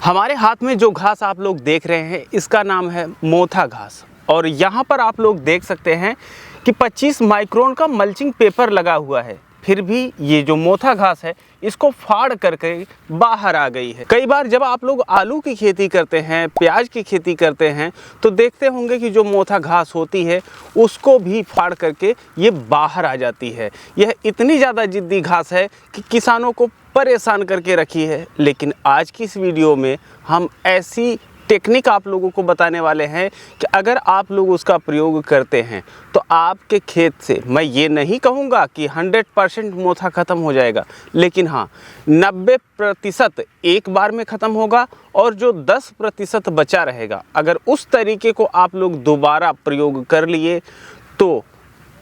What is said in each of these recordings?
हमारे हाथ में जो घास आप लोग देख रहे हैं इसका नाम है मोथा घास। और यहाँ पर आप लोग देख सकते हैं कि 25 माइक्रोन का मल्चिंग पेपर लगा हुआ है, फिर भी ये जो मोथा घास है इसको फाड़ करके बाहर आ गई है। कई बार जब आप लोग आलू की खेती करते हैं, प्याज की खेती करते हैं तो देखते होंगे कि जो मोथा घास होती है उसको भी फाड़ करके ये बाहर आ जाती है। यह इतनी ज़्यादा जिद्दी घास है कि किसानों को परेशान करके रखी है। लेकिन आज की इस वीडियो में हम ऐसी टेक्निक आप लोगों को बताने वाले हैं कि अगर आप लोग उसका प्रयोग करते हैं तो आपके खेत से, मैं ये नहीं कहूँगा कि 100% मोथा ख़त्म हो जाएगा, लेकिन हाँ 90% एक बार में ख़त्म होगा और जो 10% बचा रहेगा, अगर उस तरीके को आप लोग दोबारा प्रयोग कर लिए तो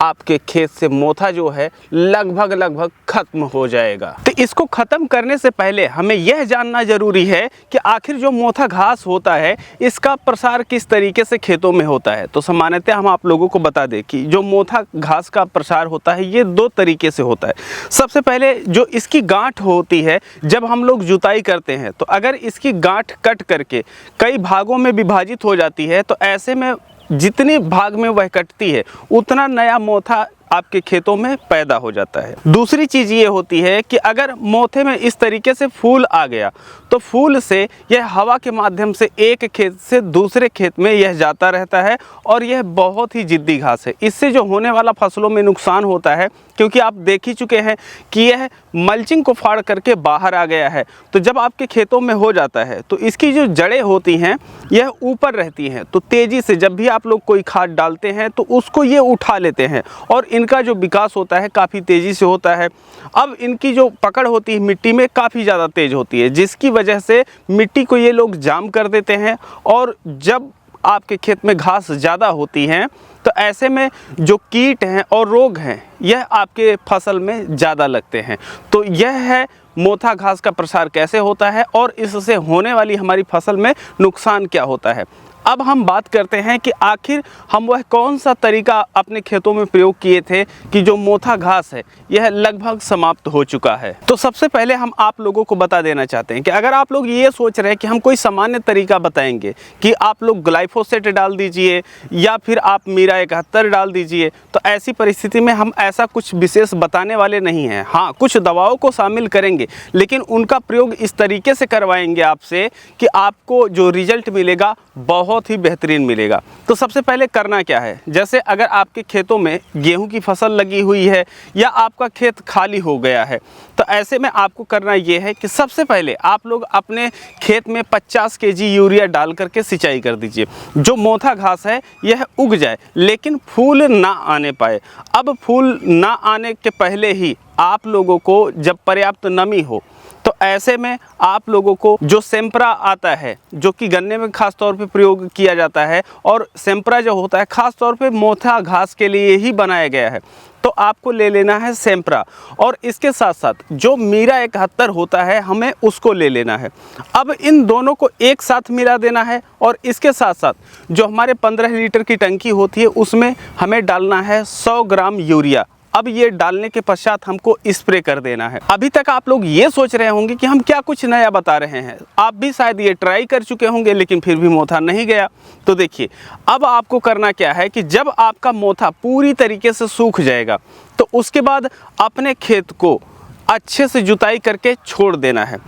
आपके खेत से मोथा जो है लगभग ख़त्म हो जाएगा। तो इसको ख़त्म करने से पहले हमें यह जानना ज़रूरी है कि आखिर जो मोथा घास होता है इसका प्रसार किस तरीके से खेतों में होता है। तो सामान्यतः हम आप लोगों को बता दें कि जो मोथा घास का प्रसार होता है ये दो तरीके से होता है। सबसे पहले जो इसकी गांठ होती है, जब हम लोग जुताई करते हैं तो अगर इसकी गांठ कट करके कई भागों में विभाजित हो जाती है तो ऐसे में जितने भाग में वह कटती है उतना नया मोथा आपके खेतों में पैदा हो जाता है। दूसरी चीज़ ये होती है कि अगर मोथे में इस तरीके से फूल आ गया तो फूल से यह हवा के माध्यम से एक खेत से दूसरे खेत में यह जाता रहता है और यह बहुत ही जिद्दी घास है। इससे जो होने वाला फसलों में नुकसान होता है, क्योंकि आप देख ही चुके हैं कि यह मल्चिंग को फाड़ करके बाहर आ गया है। तो जब आपके खेतों में हो जाता है तो इसकी जो जड़ें होती हैं यह ऊपर रहती हैं, तो तेज़ी से जब भी आप लोग कोई खाद डालते हैं तो उसको ये उठा लेते हैं और इनका जो विकास होता है काफ़ी तेज़ी से होता है। अब इनकी जो पकड़ होती है मिट्टी में काफ़ी ज़्यादा तेज़ होती है, जिसकी वजह से मिट्टी को ये लोग जाम कर देते हैं। और जब आपके खेत में घास ज़्यादा होती हैं तो ऐसे में जो कीट हैं और रोग हैं यह आपके फसल में ज़्यादा लगते हैं। तो यह है मोथा घास का प्रसार कैसे होता है और इससे होने वाली हमारी फसल में नुकसान क्या होता है। अब हम बात करते हैं कि आखिर हम वह कौन सा तरीका अपने खेतों में प्रयोग किए थे कि जो मोथा घास है यह लगभग समाप्त हो चुका है। तो सबसे पहले हम आप लोगों को बता देना चाहते हैं कि अगर आप लोग ये सोच रहे हैं कि हम कोई सामान्य तरीका बताएंगे कि आप लोग ग्लाइफोसेट डाल दीजिए या फिर आप मीरा 71 डाल दीजिए, तो ऐसी परिस्थिति में हम ऐसा कुछ विशेष बताने वाले नहीं हैं। हाँ, कुछ दवाओं को शामिल करेंगे लेकिन उनका प्रयोग इस तरीके से करवाएंगे आपसे कि आपको जो रिजल्ट मिलेगा बहुत ही बेहतरीन मिलेगा। तो सबसे पहले करना क्या है, जैसे अगर आपके खेतों में गेहूं की फसल लगी हुई है या आपका खेत खाली हो गया है तो ऐसे में आपको करना ये है कि सबसे पहले आप लोग अपने खेत में 50 केजी यूरिया डाल करके सिंचाई कर दीजिए। जो मोथा घास है यह उग जाए लेकिन फूल ना आने पाए। अब फूल ना आने के पहले ही आप लोगों को जब पर्याप्त नमी हो तो ऐसे में आप लोगों को जो सेम्प्रा आता है, जो कि गन्ने में खास तौर पे प्रयोग किया जाता है, और सेम्प्रा जो होता है खास तौर पे मोथा घास के लिए ही बनाया गया है, तो आपको ले लेना है सेम्प्रा। और इसके साथ साथ जो मीरा 71 होता है हमें उसको ले लेना है। अब इन दोनों को एक साथ मिला देना है और इसके साथ साथ जो हमारे 15 लीटर की टंकी होती है उसमें हमें डालना है 100 ग्राम यूरिया। अब ये डालने के पश्चात हमको स्प्रे कर देना है। अभी तक आप लोग ये सोच रहे होंगे कि हम क्या कुछ नया बता रहे हैं, आप भी शायद ये ट्राई कर चुके होंगे लेकिन फिर भी मोथा नहीं गया। तो देखिए, अब आपको करना क्या है कि जब आपका मोथा पूरी तरीके से सूख जाएगा तो उसके बाद अपने खेत को अच्छे से जुताई करके छोड़ देना है,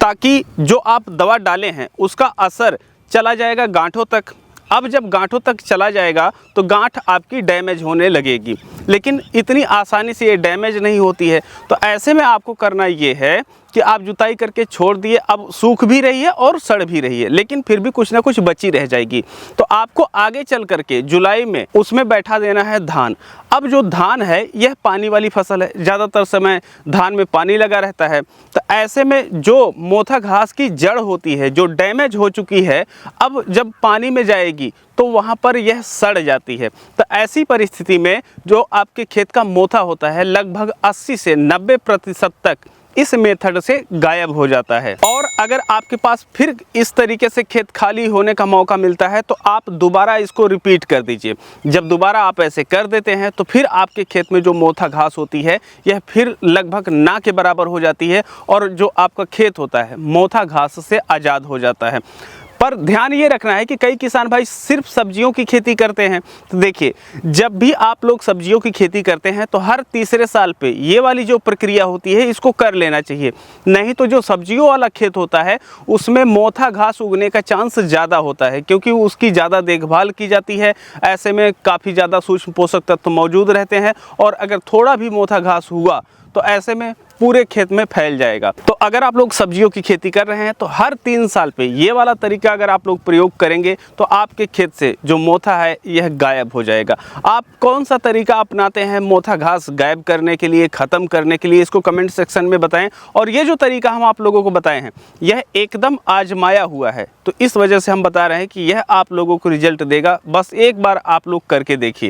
ताकि जो आप दवा डाले हैं उसका असर चला जाएगा गांठों तक। अब जब गांठों तक चला जाएगा तो गांठ आपकी डैमेज होने लगेगी, लेकिन इतनी आसानी से ये डैमेज नहीं होती है। तो ऐसे में आपको करना ये है कि आप जुताई करके छोड़ दिए, अब सूख भी रही है और सड़ भी रही है लेकिन फिर भी कुछ ना कुछ बची रह जाएगी। तो आपको आगे चल करके जुलाई में उसमें बैठा देना है धान। अब जो धान है यह पानी वाली फसल है, ज़्यादातर समय धान में पानी लगा रहता है। तो ऐसे में जो मोथा घास की जड़ होती है जो डैमेज हो चुकी है, अब जब पानी में जाएगी तो वहाँ पर यह सड़ जाती है। तो ऐसी परिस्थिति में जो आपके खेत का मोथा होता है लगभग 80 से 90% तक इस मेथड से गायब हो जाता है। और अगर आपके पास फिर इस तरीके से खेत खाली होने का मौका मिलता है तो आप दोबारा इसको रिपीट कर दीजिए। जब दोबारा आप ऐसे कर देते हैं तो फिर आपके खेत में जो मोथा घास होती है यह फिर लगभग ना के बराबर हो जाती है और जो आपका खेत होता है मोथा घास से आज़ाद हो जाता है। पर ध्यान ये रखना है कि कई किसान भाई सिर्फ सब्जियों की खेती करते हैं। तो देखिए, जब भी आप लोग सब्जियों की खेती करते हैं तो हर तीसरे साल पे ये वाली जो प्रक्रिया होती है इसको कर लेना चाहिए। नहीं तो जो सब्जियों वाला खेत होता है उसमें मोथा घास उगने का चांस ज़्यादा होता है, क्योंकि उसकी ज़्यादा देखभाल की जाती है। ऐसे में काफ़ी ज़्यादा सूक्ष्म पोषक तत्व मौजूद रहते हैं और अगर थोड़ा भी मोथा घास हुआ तो ऐसे में पूरे खेत में फैल जाएगा। तो अगर आप लोग सब्जियों की खेती कर रहे हैं तो हर 3 साल पे ये वाला तरीका अगर आप लोग प्रयोग करेंगे तो आपके खेत से जो मोथा है यह गायब हो जाएगा। आप कौन सा तरीका अपनाते हैं मोथा घास गायब करने के लिए, ख़त्म करने के लिए, इसको कमेंट सेक्शन में बताएं। और ये जो तरीका हम आप लोगों को बताए हैं यह एकदम आजमाया हुआ है, तो इस वजह से हम बता रहे हैं कि यह आप लोगों को रिजल्ट देगा। बस एक बार आप लोग करके देखिए।